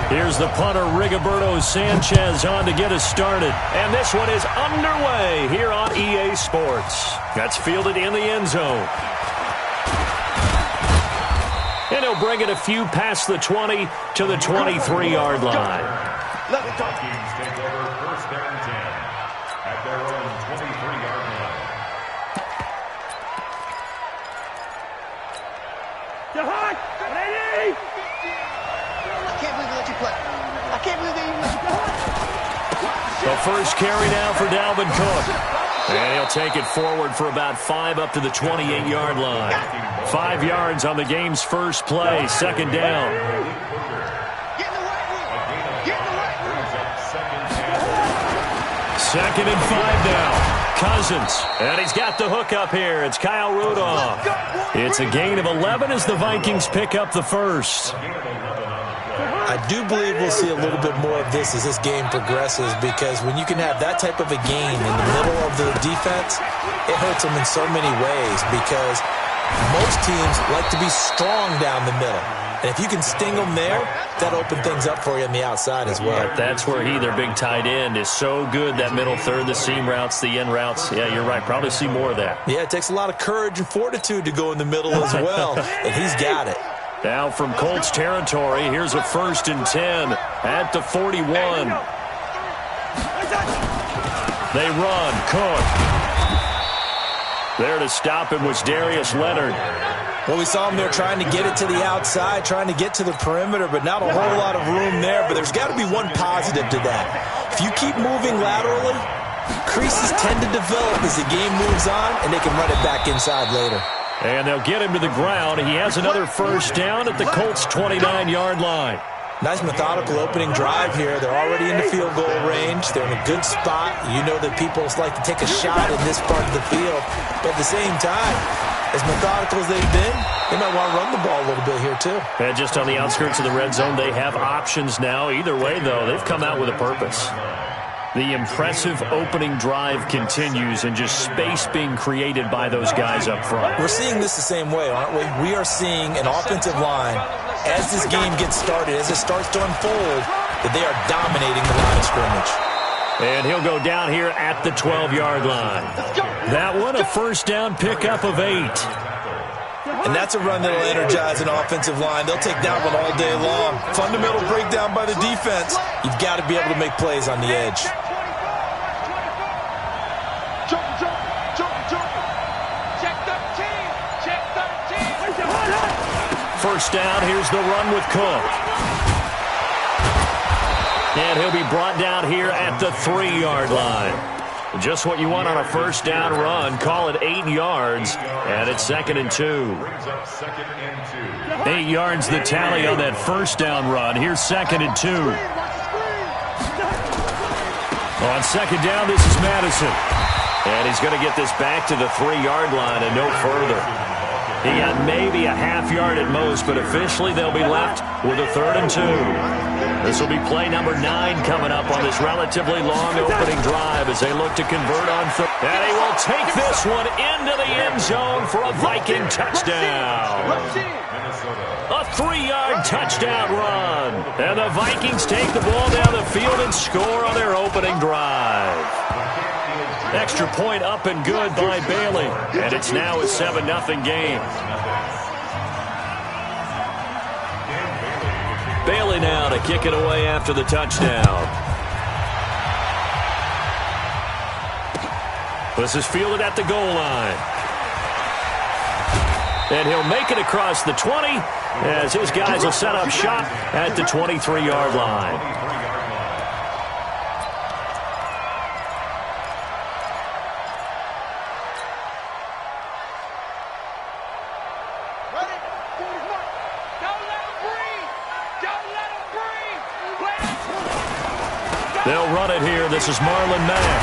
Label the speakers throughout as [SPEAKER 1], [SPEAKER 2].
[SPEAKER 1] Here's the punter, Rigoberto Sanchez, on to get us started. And this one is underway here on EA Sports. That's fielded in the end zone. And he'll bring it a few past the 20 to the 23-yard line.
[SPEAKER 2] Let the Vikings take over first down and 10 at their own 23-yard line.
[SPEAKER 3] Ready? I can't believe they let you play. I can't believe they even let you play.
[SPEAKER 1] The first carry now for Dalvin Cook. And he'll take it forward for about 5 up to the 28-yard line. 5 yards on the game's first play, second down.
[SPEAKER 3] Get in the right room. Get in the right room.
[SPEAKER 1] Second and 5 now. Cousins, and he's got the hook up here. It's Kyle Rudolph. It's a gain of 11 as the Vikings pick up the first.
[SPEAKER 4] I do believe we'll see a little bit more of this as this game progresses, because when you can have that type of a game in the middle of the defense, it hurts them in so many ways, because most teams like to be strong down the middle. And if you can sting them there, that opens things up for you on the outside as well.
[SPEAKER 1] Yeah, that's where their big tight end, is so good, that middle third, the seam routes, the end routes. Yeah, you're right. Probably see more of that.
[SPEAKER 4] Yeah, it takes a lot of courage and fortitude to go in the middle as well, and he's got it.
[SPEAKER 1] Now from Colts territory, here's a 1st and 10 at the 41. They run. Cook. There to stop him was Darius Leonard.
[SPEAKER 4] Well, we saw him there trying to get it to the outside, trying to get to the perimeter, but not a whole lot of room there. But there's got to be one positive to that. If you keep moving laterally, creases tend to develop as the game moves on, and they can run it back inside later.
[SPEAKER 1] And they'll get him to the ground. He has another first down at the Colts' 29-yard line.
[SPEAKER 4] Nice methodical opening drive here. They're already in the field goal range. They're in a good spot. You know that people like to take a shot in this part of the field. But at the same time, as methodical as they've been, they might want to run the ball a little bit here too.
[SPEAKER 1] And just on the outskirts of the red zone, they have options now. Either way, though, they've come out with a purpose. The impressive opening drive continues, and just space being created by those guys up front.
[SPEAKER 4] We're seeing this the same way, aren't we? We are seeing an offensive line, as this game gets started, as it starts to unfold, that they are dominating the line of scrimmage.
[SPEAKER 1] And he'll go down here at the 12-yard line. That one, a first down pickup of 8.
[SPEAKER 4] And that's a run that'll energize an offensive line. They'll take that one all day long. Fundamental breakdown by the defense. You've got to be able to make plays on the edge.
[SPEAKER 1] First down, here's the run with Cook. And he'll be brought down here at the 3-yard line. Just what you want on a first down run. Call it 8 yards, and it's 2nd and 2. 8 yards the tally on that first down run. Here's 2nd and 2. On second down, this is Madison. And he's going to get this back to the 3-yard line and no further. He got maybe a half yard at most, but officially they'll be left with a 3rd and 2. This will be play number 9 coming up on this relatively long opening drive as they look to convert on third. And he will take this one into the end zone for a Viking touchdown. A 3-yard touchdown run. And the Vikings take the ball down the field and score on their opening drive. Extra point up and good by Bailey. And it's now a 7-0 game. Bailey now to kick it away after the touchdown. This is fielded at the goal line. And he'll make it across the 20 as his guys will set up shop at the 23-yard line. They'll run it here. This is Marlon Mack.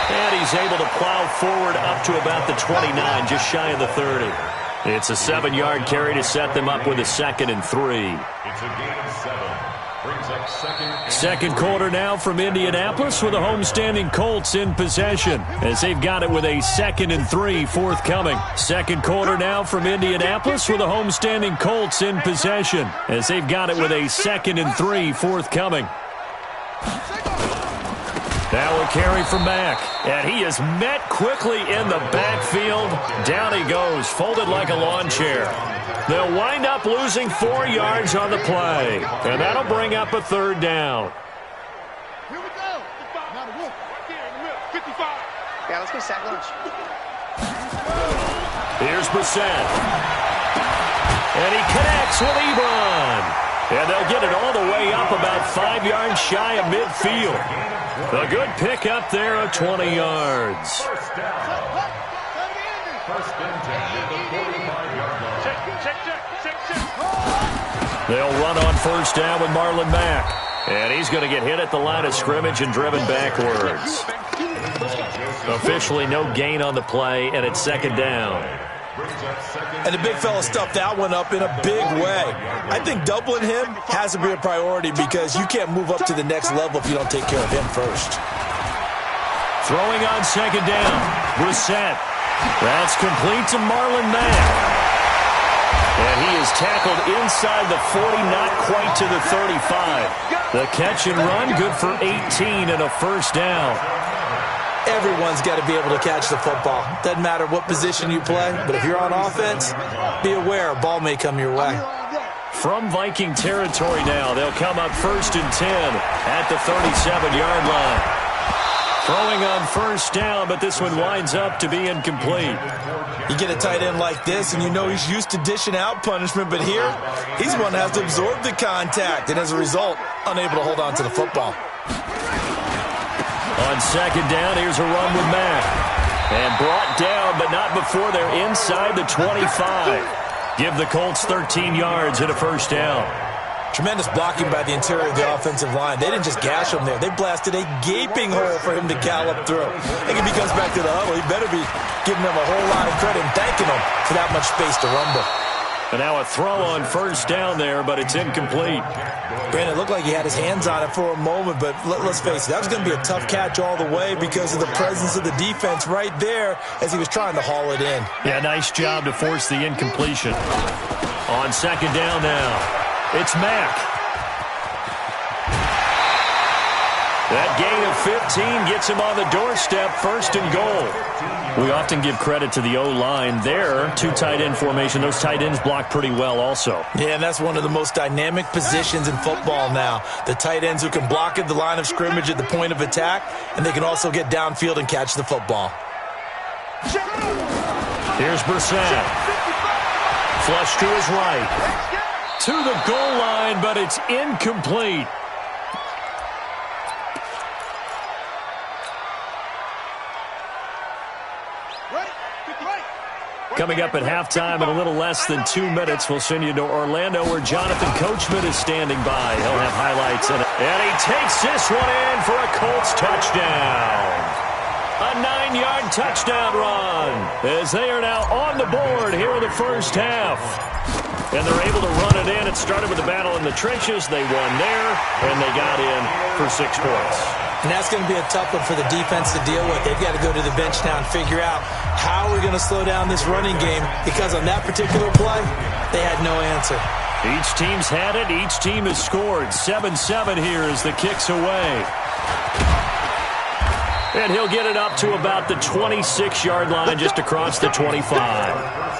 [SPEAKER 1] And he's able to plow forward up to about the 29, just shy of the 30. It's a 7-yard carry to set them up with a 2nd and 3.
[SPEAKER 2] It's a gain of 7. Brings up
[SPEAKER 1] Second quarter now from Indianapolis with the homestanding Colts in possession as they've got it with a 2nd and 3 forthcoming. Second quarter now from Indianapolis with the homestanding Colts in possession as they've got it with a 2nd and 3 forthcoming. Now a carry from Mack, and he is met quickly in the backfield. Down he goes, folded like a lawn chair. They'll wind up losing 4 yards on the play, and that'll bring up a 3rd down.
[SPEAKER 3] Here we go. Now the wolf. Here in the middle. 55. Yeah, let's go sack lunch.
[SPEAKER 1] Here's Brissett. And he connects with Ebron. And they'll get it all the way up about 5 yards shy of midfield. A good pick up there of 20 yards.
[SPEAKER 2] First down. First and 10 at the 45-yard line.
[SPEAKER 3] Check.
[SPEAKER 1] They'll run on first down with Marlon Mack. And he's going to get hit at the line of scrimmage and driven backwards. Officially no gain on the play, and it's 2nd down.
[SPEAKER 4] And the big fella stuffed that one up in a big way. I think doubling him has to be a priority because you can't move up to the next level if you don't take care of him first.
[SPEAKER 1] Throwing on 2nd down, Brissett. That's complete to Marlon Mack. And he is tackled inside the 40, not quite to the 35. The catch and run, good for 18 and a first down.
[SPEAKER 4] Everyone's got to be able to catch the football. Doesn't matter what position you play, but if you're on offense, be aware a ball may come your way.
[SPEAKER 1] From Viking territory now, they'll come up 1st and 10 at the 37-yard line. Throwing on first down, but this one winds up to be incomplete.
[SPEAKER 4] You get a tight end like this, and you know he's used to dishing out punishment, but here, he's the one that has to absorb the contact, and as a result, unable to hold on to the football.
[SPEAKER 1] On 2nd down, here's a run with Mack. And brought down, but not before they're inside the 25. Give the Colts 13 yards and a first down.
[SPEAKER 4] Tremendous blocking by the interior of the offensive line. They didn't just gash him there. They blasted a gaping hole for him to gallop through. I think if he comes back to the huddle, he better be giving them a whole lot of credit and thanking them for that much space to rumble.
[SPEAKER 1] And now a throw on first down there, but it's incomplete.
[SPEAKER 4] Brandon, it looked like he had his hands on it for a moment, but let's face it, that was going to be a tough catch all the way because of the presence of the defense right there as he was trying to haul it in.
[SPEAKER 1] Yeah, nice job to force the incompletion. On 2nd down now, it's Mack. That gain of 15 gets him on the doorstep, 1st and goal. We often give credit to the O-line there. 2 tight end formation. Those tight ends block pretty well also.
[SPEAKER 4] Yeah, and that's one of the most dynamic positions in football now. The tight ends who can block at the line of scrimmage at the point of attack, and they can also get downfield and catch the football.
[SPEAKER 1] Here's Brissett. Flush to his right. To the goal line, but it's incomplete. Coming up at halftime in a little less than 2 minutes, we'll send you to Orlando where Jonathan Coachman is standing by. He'll have highlights. And he takes this one in for a Colts touchdown. A 9-yard touchdown run as they are now on the board here in the first half. And they're able to run it in. It started with the battle in the trenches. They won there, and they got in for 6 points.
[SPEAKER 4] And that's going to be a tough one for the defense to deal with. They've got to go to the bench now and figure out how we're going to slow down this running game because on that particular play, they had no answer.
[SPEAKER 1] Each team's had it. Each team has scored. 7-7 here as the kick's away. And he'll get it up to about the 26-yard line just across the 25.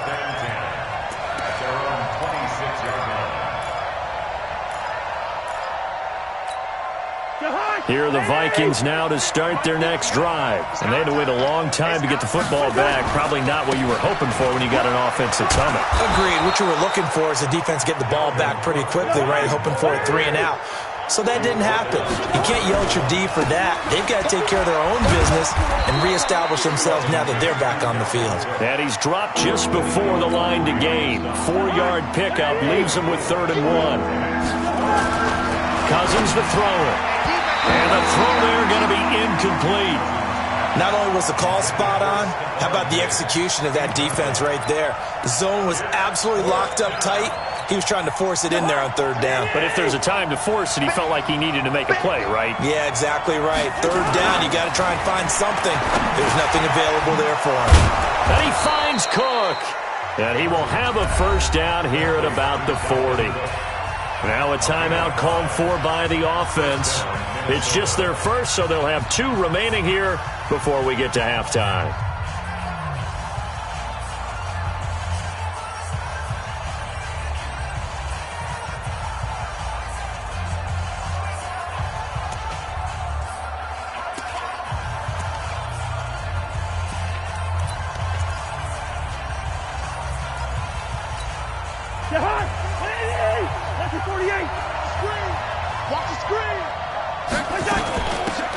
[SPEAKER 1] Here are the Vikings now to start their next drive. And they had to wait a long time to get the football back. Probably not what you were hoping for when you got an offense that's humming.
[SPEAKER 4] Agreed. What you were looking for is the defense get the ball back pretty quickly, right? Hoping for a 3 and out. So that didn't happen. You can't yell at your D for that. They've got to take care of their own business and reestablish themselves now that they're back on the field.
[SPEAKER 1] And he's dropped just before the line to gain. 4-yard pickup leaves him with 3rd and 1. Cousins the thrower. And the throw there going to be incomplete.
[SPEAKER 4] Not only was the call spot on, how about the execution of that defense right there? The zone was absolutely locked up tight. He was trying to force it in there on third down.
[SPEAKER 1] But if there's a time to force it, he felt like he needed to make a play, right?
[SPEAKER 4] Yeah, exactly right. Third down, you got to try and find something. There's nothing available there for him.
[SPEAKER 1] And he finds Cook. And he will have a first down here at about the 40. Now a timeout called for by the offense. It's just their first, so they'll have 2 remaining here before we get to halftime.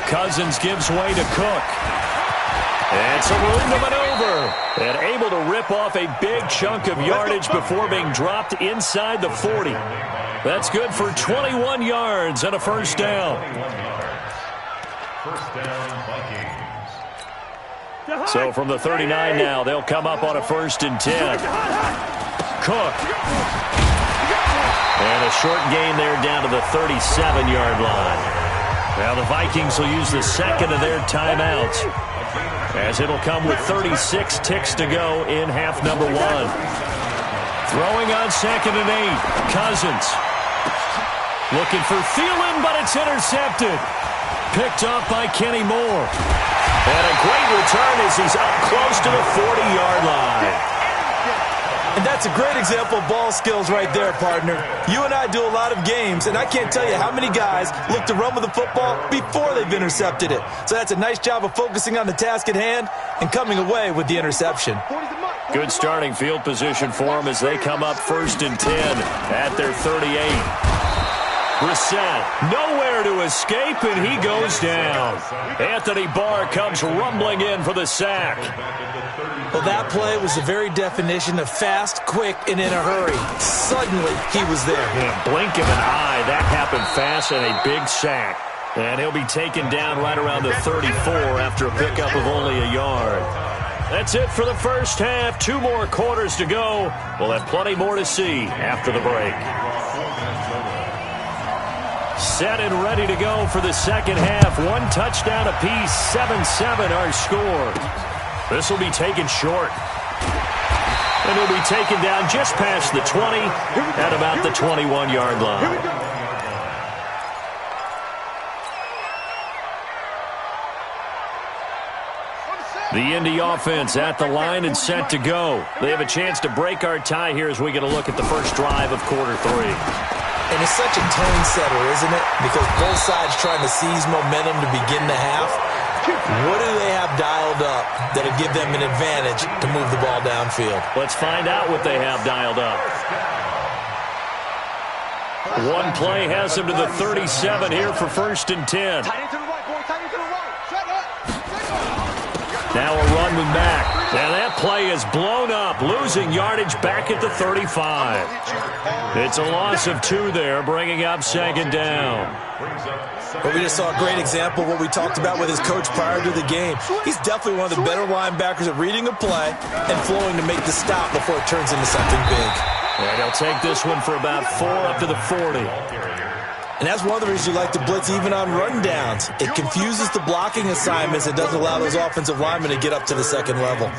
[SPEAKER 1] Cousins gives way to Cook. And some room to maneuver. And able to rip off a big chunk of yardage before being dropped inside the 40. That's good for 21 yards and a first down.
[SPEAKER 2] First down, Vikings.
[SPEAKER 1] So from the 39 now, they'll come up on a 1st and 10. Cook. And a short gain there down to the 37-yard line. Now the Vikings will use the second of their timeouts, as it'll come with 36 ticks to go in half number 1. Throwing on 2nd and 8. Cousins. Looking for Thielen, but it's intercepted. Picked up by Kenny Moore. And a great return as he's up close to the 40-yard line.
[SPEAKER 4] And that's a great example of ball skills right there, partner. You and I do a lot of games, and I can't tell you how many guys look to run with the football before they've intercepted it. So that's a nice job of focusing on the task at hand and coming away with the interception.
[SPEAKER 1] Good starting field position for them as they come up 1st and 10 at their 38. Brissett, nowhere to escape, and he goes down. Anthony Barr comes rumbling in for the sack.
[SPEAKER 4] Well, that play was the very definition of fast, quick, and in a hurry. Suddenly, he was there.
[SPEAKER 1] Yeah, blink of an eye, that happened fast, and a big sack. And he'll be taken down right around the 34 after a pickup of only a yard. That's it for the first half. 2 more quarters to go. We'll have plenty more to see after the break. Set and ready to go for the second half. 1 touchdown apiece, 7-7 our score. This will be taken short. And it'll be taken down just past the 20 at about the 21-yard line. The Indy offense at the line and set to go. They have a chance to break our tie here as we get a look at the first drive of quarter 3.
[SPEAKER 4] And it's such a tone setter, isn't it? Because both sides trying to seize momentum to begin the half. What do they have dialed up that'll give them an advantage to move the ball downfield?
[SPEAKER 1] Let's find out what they have dialed up. One play has them to the 37 here for 1st and 10. Now a run with Mack. And that play is blown up, losing yardage back at the 35. It's a loss of 2 there, bringing up 2nd down.
[SPEAKER 4] But we just saw a great example of what we talked about with his coach prior to the game. He's definitely one of the better linebackers at reading a play and flowing to make the stop before it turns into something big.
[SPEAKER 1] And he'll take this one for about 4 up to the 40.
[SPEAKER 4] And that's one of the reasons you like to blitz even on run downs. It confuses the blocking assignments. It doesn't allow those offensive linemen to get up to the second level.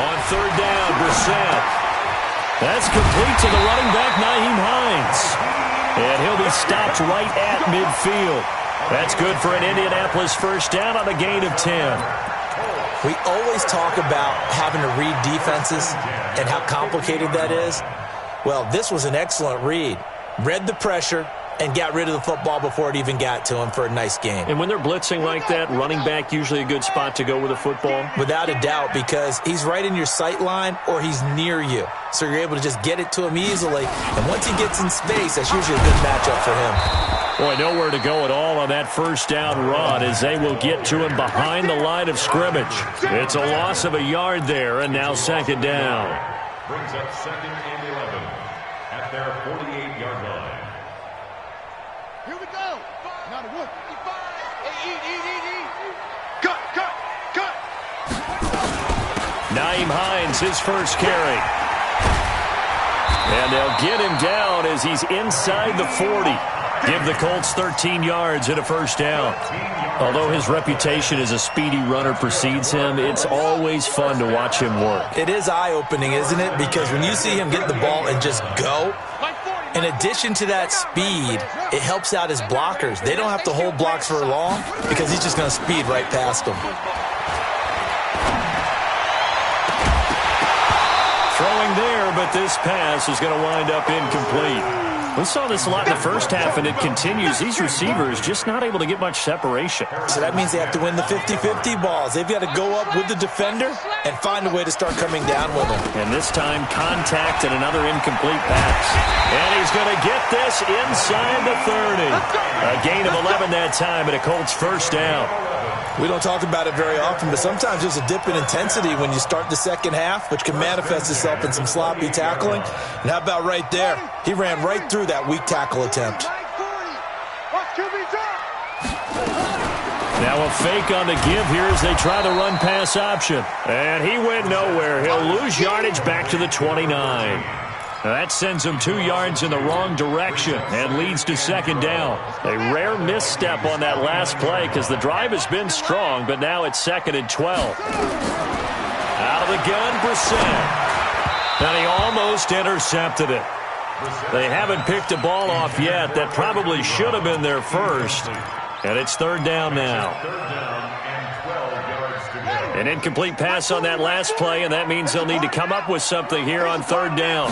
[SPEAKER 1] On 3rd down, Brissett. That's complete to the running back, Nyheim Hines. And he'll be stopped right at midfield. That's good for an Indianapolis first down on a gain of 10.
[SPEAKER 4] We always talk about having to read defenses and how complicated that is. Well, this was an excellent read. Read the pressure and got rid of the football before it even got to him for a nice game.
[SPEAKER 1] And when they're blitzing like that, running back usually a good spot to go with a football?
[SPEAKER 4] Without a doubt, because he's right in your sight line or he's near you. So you're able to just get it to him easily. And once he gets in space, that's usually a good matchup for him.
[SPEAKER 1] Boy, nowhere to go at all on that first down run as they will get to him behind the line of scrimmage. It's a loss of a yard there, and now second down.
[SPEAKER 2] Brings up 2nd and 11 at their 48-yard line.
[SPEAKER 3] Here we go. Now the one. Eat. Cut.
[SPEAKER 1] Naeem Hines, his first carry. And they'll get him down as he's inside the 40. Give the Colts 13 yards and a first down. Although his reputation as a speedy runner precedes him, it's always fun to watch him work.
[SPEAKER 4] It is eye-opening, isn't it? Because when you see him get the ball and just go, in addition to that speed, it helps out his blockers. They don't have to hold blocks for long because he's just going to speed right past them.
[SPEAKER 1] Throwing there, but this pass is going to wind up incomplete. We saw this a lot in the first half, and it continues. These receivers just not able to get much separation.
[SPEAKER 4] So that means they have to win the 50-50 balls. They've got to go up with the defender and find a way to start coming down with him.
[SPEAKER 1] And this time, contact and another incomplete pass. And he's going to get this inside the 30. A gain of 11 that time, and a Colts first down.
[SPEAKER 4] We don't talk about it very often, but sometimes there's a dip in intensity when you start the second half, which can manifest itself in some sloppy tackling. And how about right there? He ran right through that weak tackle attempt.
[SPEAKER 1] Now a fake on the give here as they try the run-pass option. And he went nowhere. He'll lose yardage back to the 29. Now that sends him 2 yards in the wrong direction and leads to second down. A rare misstep on that last play because the drive has been strong, but now it's 2nd and 12. Out of the gun, Brissett. And he almost intercepted it. They haven't picked a ball off yet. That probably should have been their first. And it's 3rd down now. An incomplete pass on that last play, and that means they'll need to come up with something here on 3rd down.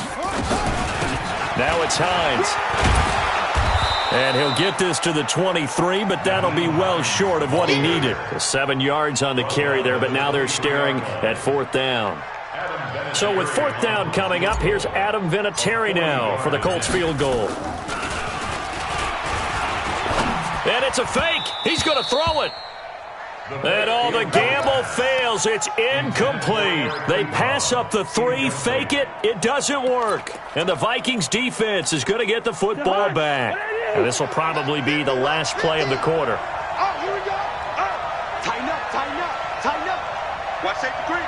[SPEAKER 1] Now it's Hines. And he'll get this to the 23, but that'll be well short of what he needed. 7 yards on the carry there, but now they're staring at 4th down. So with 4th down coming up, here's Adam Vinatieri now for the Colts field goal. And it's a fake. He's going to throw it. And all the gamble fails. It's incomplete. They pass up the 3, fake it. It doesn't work. And the Vikings defense is going to get the football back. And this will probably be the last play of the quarter.
[SPEAKER 3] Oh, here we go. Tighten up. Watch safety green.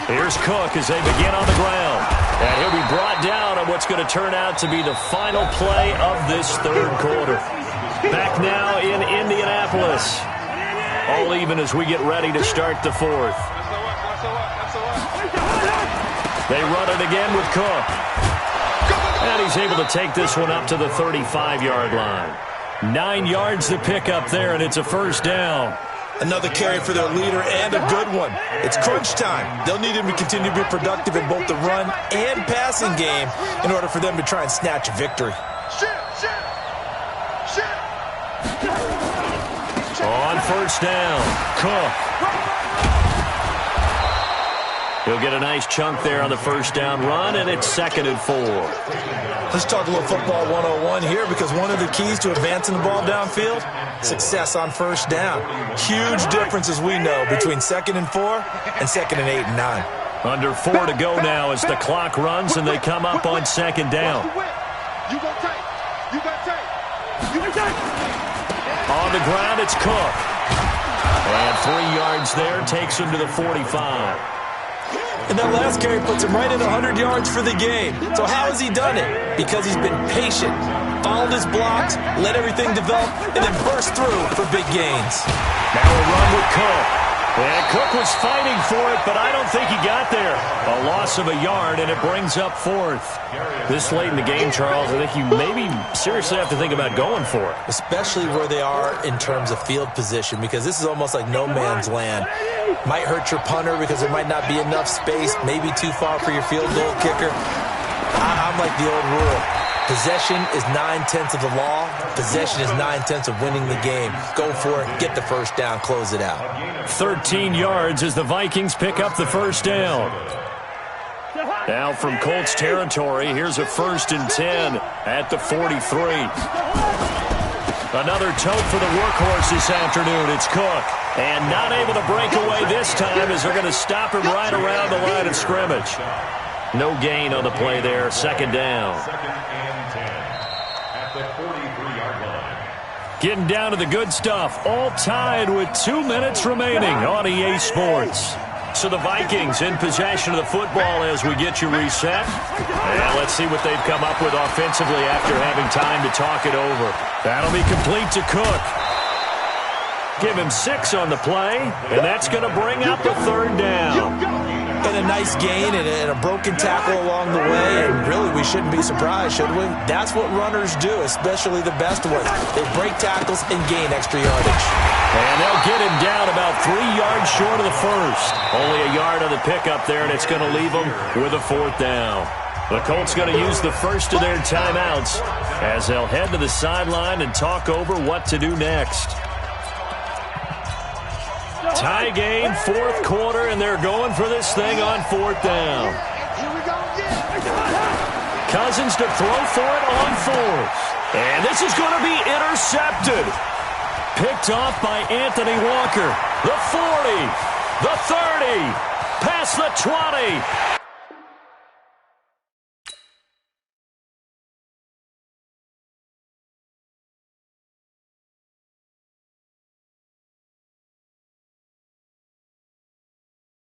[SPEAKER 1] Here's Cook as they begin on the ground. And he'll be brought down on what's going to turn out to be the final play of this 3rd quarter. Back now in Indianapolis. All even as we get ready to start the 4th. They run it again with Cook. And he's able to take this one up to the 35-yard line. 9 yards to pick up there, and it's a first down.
[SPEAKER 4] Another carry for their leader and a good one. It's crunch time. They'll need him to continue to be productive in both the run and passing game in order for them to try and snatch a victory.
[SPEAKER 1] On first down, Cook. He'll get a nice chunk there on the first down run, and it's 2nd and 4.
[SPEAKER 4] Let's talk a little football 101 here, because one of the keys to advancing the ball downfield, success on first down. Huge difference, as we know, between 2nd and 4 and 2nd and 8 and 9.
[SPEAKER 1] Under 4 to go now as the clock runs and they come up on 2nd down. On the ground, it's Cook. And 3 yards there takes him to the 45.
[SPEAKER 4] And that last carry puts him right at 100 yards for the game. So how has he done it? Because he's been patient, followed his blocks, let everything develop, and then burst through for big gains.
[SPEAKER 1] Now a run with Cook. And Cook was fighting for it, but I don't think he got there. A loss of a yard, and it brings up 4th. This late in the game, Charles, I think you maybe seriously have to think about going for it.
[SPEAKER 4] Especially where they are in terms of field position, because this is almost like no man's land. Might hurt your punter because there might not be enough space, maybe too far for your field goal kicker. I'm like the old rule. Possession is 9/10 of the law. Possession is 9/10 of winning the game. Go for it. Get the first down. Close it out.
[SPEAKER 1] 13 yards as the Vikings pick up the first down. Now from Colts territory, here's a 1st and 10 at the 43. Another tote for the workhorse this afternoon. It's Cook. And not able to break away this time as they're going to stop him right around the line of scrimmage. No gain on the play there. 2nd down.
[SPEAKER 2] 2nd and 10 at the 43-yard line.
[SPEAKER 1] Getting down to the good stuff. All tied with 2 minutes remaining on EA Sports. So the Vikings in possession of the football as we get you reset. And let's see what they've come up with offensively after having time to talk it over. That'll be complete to Cook. Give him 6 on the play, and that's going to bring up the 3rd down.
[SPEAKER 4] And a nice gain and a broken tackle along the way, and really we shouldn't be surprised, should we? That's what runners do, especially the best ones. They break tackles and gain extra yardage.
[SPEAKER 1] And they'll get him down about 3 yards short of the first. Only a yard on the pickup there, and it's going to leave them with a 4th down. The Colts going to use the first of their timeouts as they'll head to the sideline and talk over what to do next. Tie game, 4th quarter, and they're going for this thing on 4th down.
[SPEAKER 3] Here we go again.
[SPEAKER 1] Cousins to throw for it on 4th. And this is going to be intercepted. Picked off by Anthony Walker. The 40, the 30, past the 20.